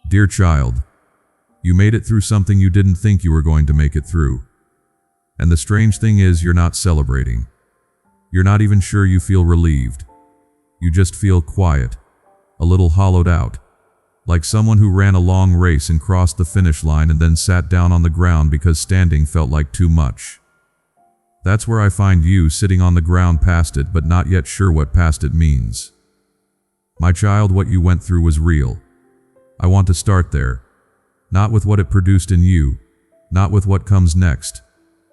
Dear child, you made it through something you didn't think you were going to make it through. And the strange thing is, you're not celebrating. You're not even sure you feel relieved. You just feel quiet, a little hollowed out, like someone who ran a long race and crossed the finish line and then sat down on the ground because standing felt like too much. That's where I find you, sitting on the ground past it, but not yet sure what past it means. My child, what you went through was real. I want to start there. Not with what it produced in you, not with what comes next,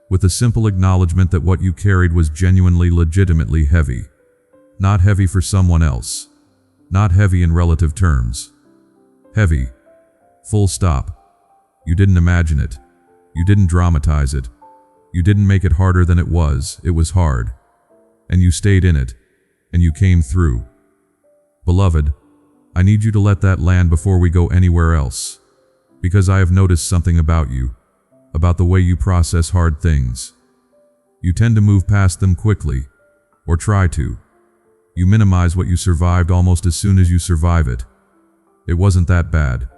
with the simple acknowledgement that what you carried was genuinely, legitimately heavy. Not heavy for someone else. Not heavy in relative terms. Heavy. Full stop. You didn't imagine it. You didn't dramatize it. You didn't make it harder than it was hard. And you stayed in it. And you came through. Beloved, I need you to let that land before we go anywhere else. Because I have noticed something about you. About the way you process hard things. You tend to move past them quickly. Or try to. You minimize what you survived almost as soon as you survive it. It wasn't that bad.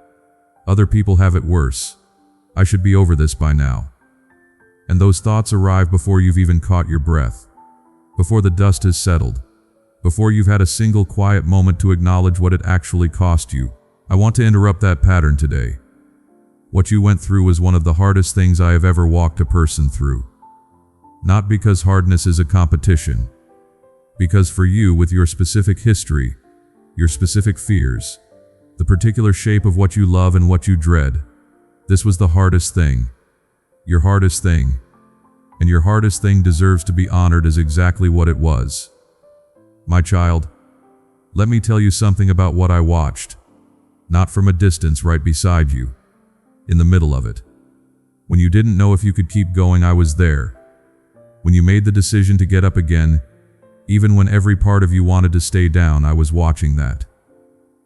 Other people have it worse. I should be over this by now. And those thoughts arrive before you've even caught your breath. Before the dust has settled. Before you've had a single quiet moment to acknowledge what it actually cost you. I want to interrupt that pattern today. What you went through was one of the hardest things I have ever walked a person through. Not because hardness is a competition. Because for you, with your specific history, your specific fears, the particular shape of what you love and what you dread, this was the hardest thing. Your hardest thing. And your hardest thing deserves to be honored as exactly what it was. My child, let me tell you something about what I watched. Not from a distance, right beside you. In the middle of it. When you didn't know if you could keep going, I was there. When you made the decision to get up again, even when every part of you wanted to stay down, I was watching that.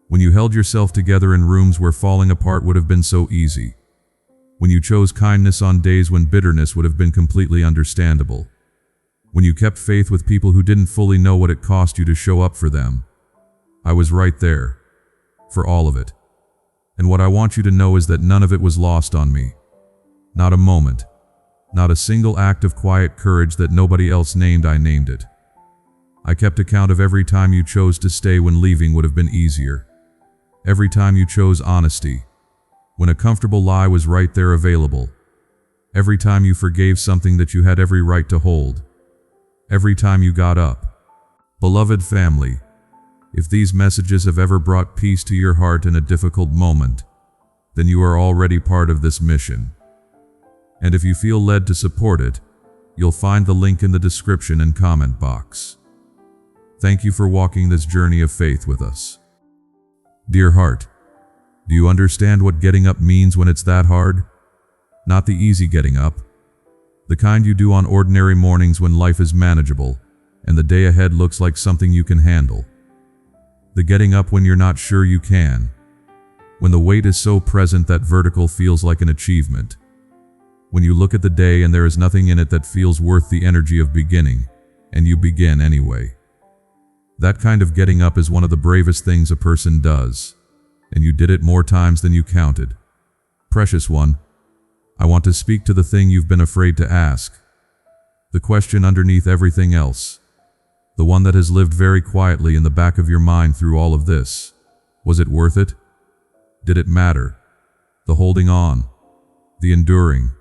When you held yourself together in rooms where falling apart would have been so easy. When you chose kindness on days when bitterness would have been completely understandable. When you kept faith with people who didn't fully know what it cost you to show up for them. I was right there. For all of it. And what I want you to know is that none of it was lost on me. Not a moment. Not a single act of quiet courage that nobody else named, I named it. I kept account of every time you chose to stay when leaving would have been easier. Every time you chose honesty. When a comfortable lie was right there available. Every time you forgave something that you had every right to hold. Every time you got up. Beloved family, if these messages have ever brought peace to your heart in a difficult moment, then you are already part of this mission. And if you feel led to support it, you'll find the link in the description and comment box. Thank you for walking this journey of faith with us. Dear heart, do you understand what getting up means when it's that hard? Not the easy getting up. The kind you do on ordinary mornings when life is manageable and the day ahead looks like something you can handle. The getting up when you're not sure you can. When the weight is so present that vertical feels like an achievement. When you look at the day and there is nothing in it that feels worth the energy of beginning, and you begin anyway. That kind of getting up is one of the bravest things a person does. And you did it more times than you counted. Precious one, I want to speak to the thing you've been afraid to ask. The question underneath everything else. The one that has lived very quietly in the back of your mind through all of this. Was it worth it? Did it matter? The holding on. The enduring.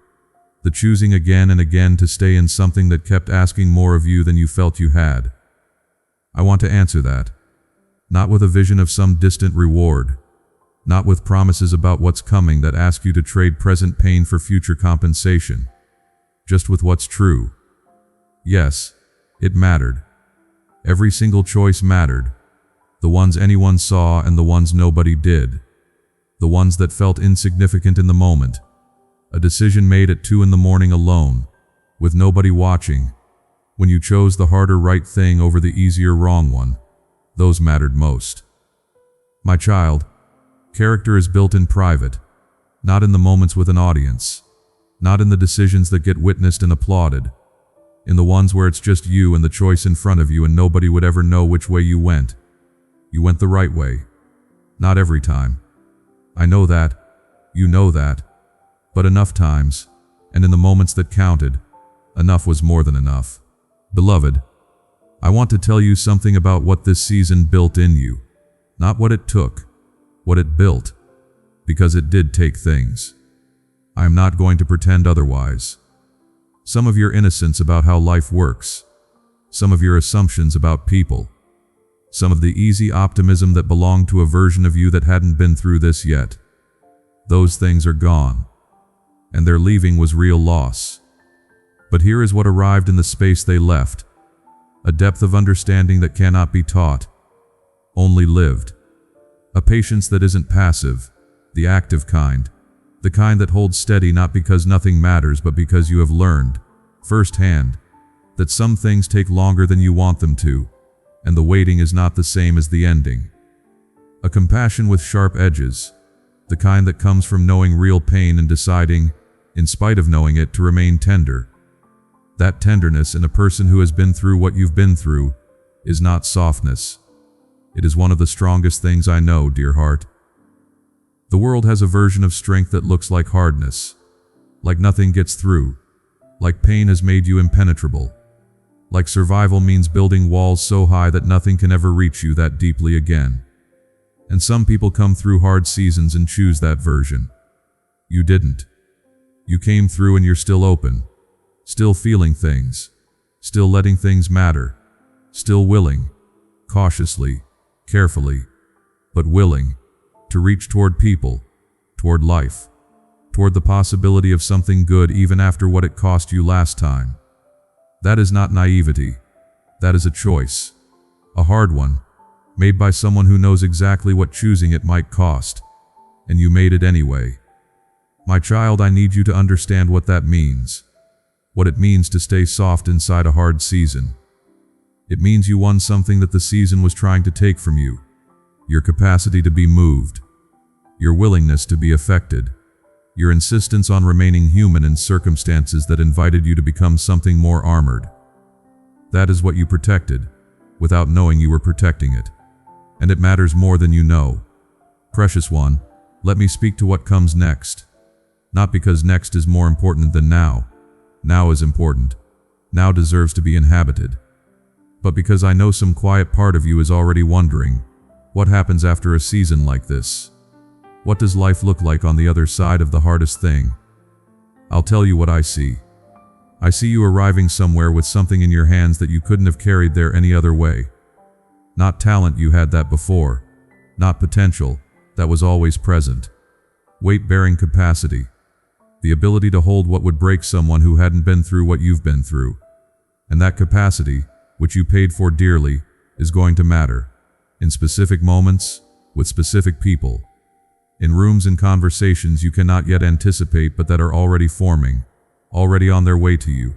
The choosing again and again to stay in something that kept asking more of you than you felt you had. I want to answer that. Not with a vision of some distant reward. Not with promises about what's coming that ask you to trade present pain for future compensation. Just with what's true. Yes, it mattered. Every single choice mattered. The ones anyone saw and the ones nobody did. The ones that felt insignificant in the moment. A decision made at 2 a.m. alone, with nobody watching. When you chose the harder right thing over the easier wrong one. Those mattered most. My child, character is built in private, not in the moments with an audience, not in the decisions that get witnessed and applauded, in the ones where it's just you and the choice in front of you and nobody would ever know which way you went. You went the right way. Not every time. I know that. You know that. But enough times, and in the moments that counted, enough was more than enough. Beloved, I want to tell you something about what this season built in you. Not what it took, what it built. Because it did take things. I am not going to pretend otherwise. Some of your innocence about how life works. Some of your assumptions about people. Some of the easy optimism that belonged to a version of you that hadn't been through this yet. Those things are gone. And their leaving was real loss. But here is what arrived in the space they left. A depth of understanding that cannot be taught. Only lived. A patience that isn't passive, the active kind. The kind that holds steady not because nothing matters but because you have learned, firsthand, that some things take longer than you want them to, and the waiting is not the same as the ending. A compassion with sharp edges, the kind that comes from knowing real pain and deciding, in spite of knowing it, to remain tender. That tenderness in a person who has been through what you've been through is not softness. It is one of the strongest things I know, dear heart. The world has a version of strength that looks like hardness, like nothing gets through, like pain has made you impenetrable, like survival means building walls so high that nothing can ever reach you that deeply again. And some people come through hard seasons and choose that version. You didn't. You came through and you're still open, still feeling things, still letting things matter, still willing, cautiously, carefully, but willing, to reach toward people, toward life, toward the possibility of something good even after what it cost you last time. That is not naivety. That is a choice. A hard one, made by someone who knows exactly what choosing it might cost. And you made it anyway. My child, I need you to understand what that means. What it means to stay soft inside a hard season. It means you won something that the season was trying to take from you. Your capacity to be moved, your willingness to be affected, your insistence on remaining human in circumstances that invited you to become something more armored. That is what you protected, without knowing you were protecting it. And it matters more than you know. Precious one, let me speak to what comes next. Not because next is more important than now. Now is important. Now deserves to be inhabited. But because I know some quiet part of you is already wondering, what happens after a season like this? What does life look like on the other side of the hardest thing? I'll tell you what I see. I see you arriving somewhere with something in your hands that you couldn't have carried there any other way. Not talent, you had that before. Not potential, that was always present. Weight-bearing capacity. The ability to hold what would break someone who hadn't been through what you've been through. And that capacity, which you paid for dearly, is going to matter. In specific moments, with specific people. In rooms and conversations you cannot yet anticipate but that are already forming, already on their way to you.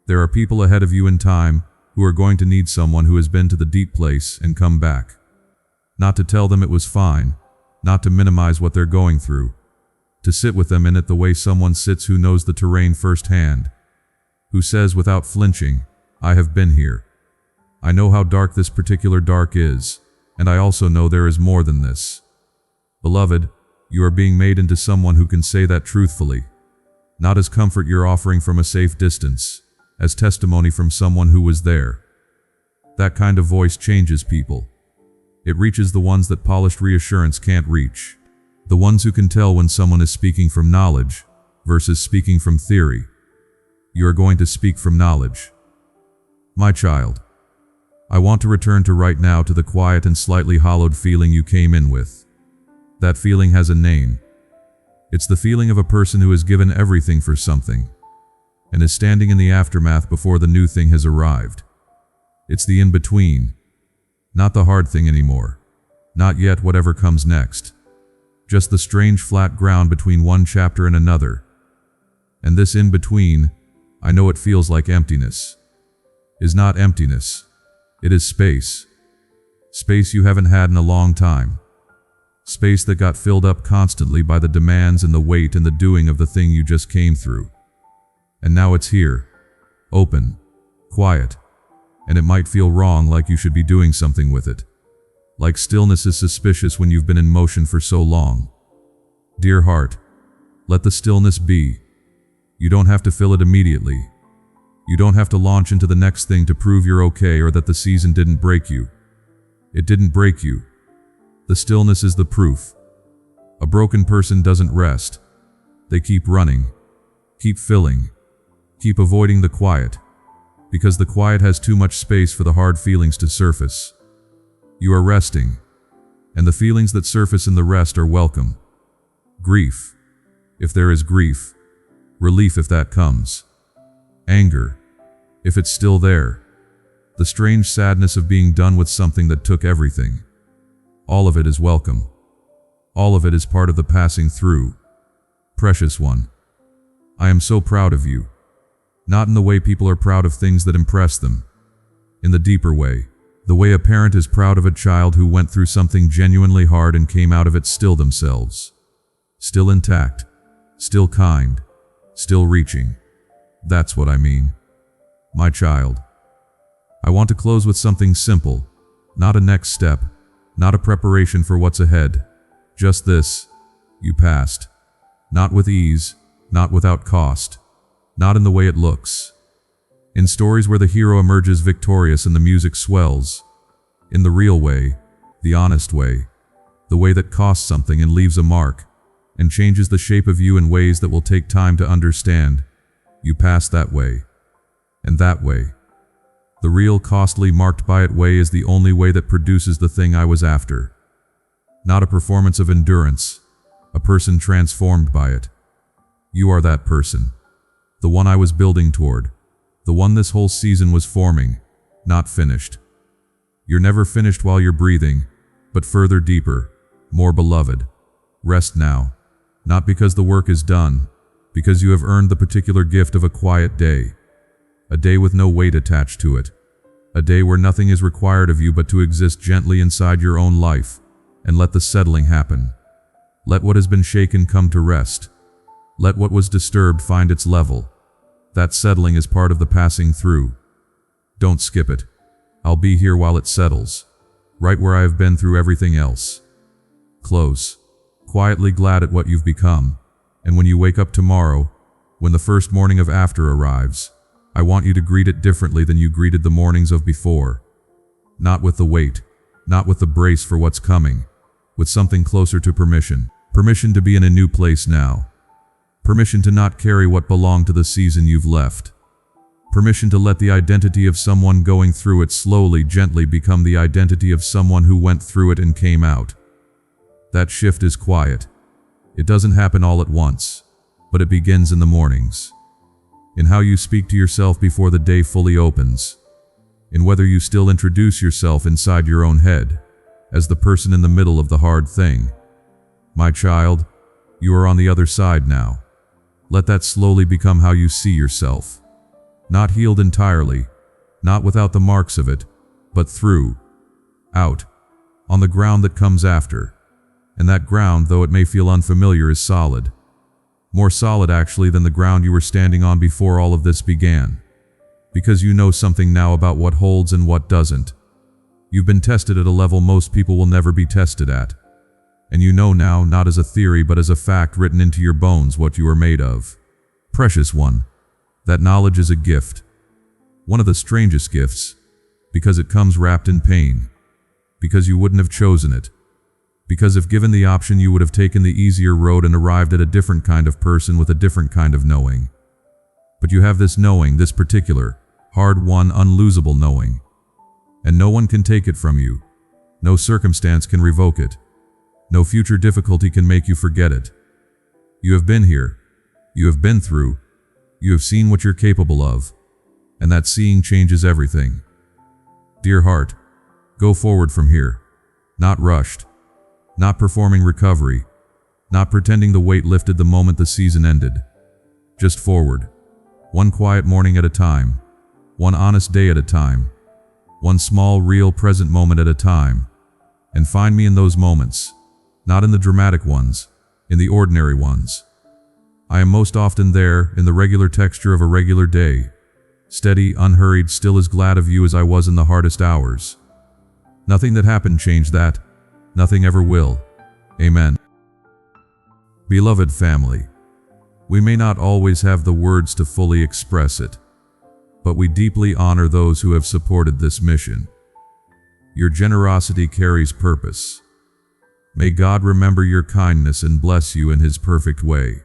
There are people ahead of you in time who are going to need someone who has been to the deep place and come back. Not to tell them it was fine, not to minimize what they're going through. To sit with them in it the way someone sits who knows the terrain firsthand. Who says without flinching, I have been here. I know how dark this particular dark is, and I also know there is more than this. Beloved, you are being made into someone who can say that truthfully. Not as comfort you're offering from a safe distance, as testimony from someone who was there. That kind of voice changes people. It reaches the ones that polished reassurance can't reach. The ones who can tell when someone is speaking from knowledge versus speaking from theory. You are going to speak from knowledge. My child, I want to return to right now to the quiet and slightly hollowed feeling you came in with. That feeling has a name. It's the feeling of a person who has given everything for something and is standing in the aftermath before the new thing has arrived. It's the in-between, not the hard thing anymore, not yet whatever comes next, just the strange flat ground between one chapter and another. And this in-between, I know it feels like emptiness, is not emptiness. It is space. Space you haven't had in a long time. Space that got filled up constantly by the demands and the weight and the doing of the thing you just came through. And now it's here. Open. Quiet. And it might feel wrong, like you should be doing something with it. Like stillness is suspicious when you've been in motion for so long. Dear heart, let the stillness be. You don't have to fill it immediately. You don't have to launch into the next thing to prove you're okay or that the season didn't break you. It didn't break you. The stillness is the proof. A broken person doesn't rest. They keep running, keep filling, keep avoiding the quiet, because the quiet has too much space for the hard feelings to surface. You are resting, and the feelings that surface in the rest are welcome. Grief, if there is grief. Relief if that comes. Anger, if it's still there. The strange sadness of being done with something that took everything. All of it is welcome. All of it is part of the passing through. Precious one, I am so proud of you. Not in the way people are proud of things that impress them. In the deeper way, the way a parent is proud of a child who went through something genuinely hard and came out of it still themselves. Still intact, still kind, still reaching. That's what I mean. My child. I want to close with something simple, not a next step, not a preparation for what's ahead. Just this: you passed. Not with ease, not without cost, not in the way it looks. In stories where the hero emerges victorious and the music swells. In the real way, the honest way, the way that costs something and leaves a mark, and changes the shape of you in ways that will take time to understand. You passed that way. And that way. The real, costly, marked by it way is the only way that produces the thing I was after. Not a performance of endurance, a person transformed by it. You are that person. The one I was building toward. The one this whole season was forming, not finished. You're never finished while you're breathing, but further deeper, more beloved. Rest now. Not because the work is done, because you have earned the particular gift of a quiet day. A day with no weight attached to it. A day where nothing is required of you but to exist gently inside your own life, and let the settling happen. Let what has been shaken come to rest. Let what was disturbed find its level. That settling is part of the passing through. Don't skip it. I'll be here while it settles, right where I have been through everything else. Close. Quietly glad at what you've become, and when you wake up tomorrow, when the first morning of after arrives, I want you to greet it differently than you greeted the mornings of before. Not with the weight, not with the brace for what's coming, with something closer to permission. Permission to be in a new place now. Permission to not carry what belonged to the season you've left. Permission to let the identity of someone going through it slowly, gently become the identity of someone who went through it and came out. That shift is quiet. It doesn't happen all at once, but it begins in the mornings. In how you speak to yourself before the day fully opens. In whether you still introduce yourself inside your own head, as the person in the middle of the hard thing. My child, you are on the other side now. Let that slowly become how you see yourself. Not healed entirely, not without the marks of it, but through, out, on the ground that comes after. And that ground, though it may feel unfamiliar, is solid. More solid actually than the ground you were standing on before all of this began. Because you know something now about what holds and what doesn't. You've been tested at a level most people will never be tested at. And you know now, not as a theory but as a fact written into your bones, what you are made of. Precious one, that knowledge is a gift. One of the strangest gifts, because it comes wrapped in pain. Because you wouldn't have chosen it. Because if given the option you would have taken the easier road and arrived at a different kind of person with a different kind of knowing. But you have this knowing, this particular, hard-won, unlosable knowing. And no one can take it from you. No circumstance can revoke it. No future difficulty can make you forget it. You have been here. You have been through. You have seen what you're capable of. And that seeing changes everything. Dear heart, go forward from here. Not rushed. Not performing recovery. Not pretending the weight lifted the moment the season ended. Just forward. One quiet morning at a time. One honest day at a time. One small, real, present moment at a time. And find me in those moments. Not in the dramatic ones. In the ordinary ones. I am most often there, in the regular texture of a regular day. Steady, unhurried, still as glad of you as I was in the hardest hours. Nothing that happened changed that. Nothing ever will. Amen. Beloved family, we may not always have the words to fully express it, but we deeply honor those who have supported this mission. Your generosity carries purpose. May God remember your kindness and bless you in His perfect way.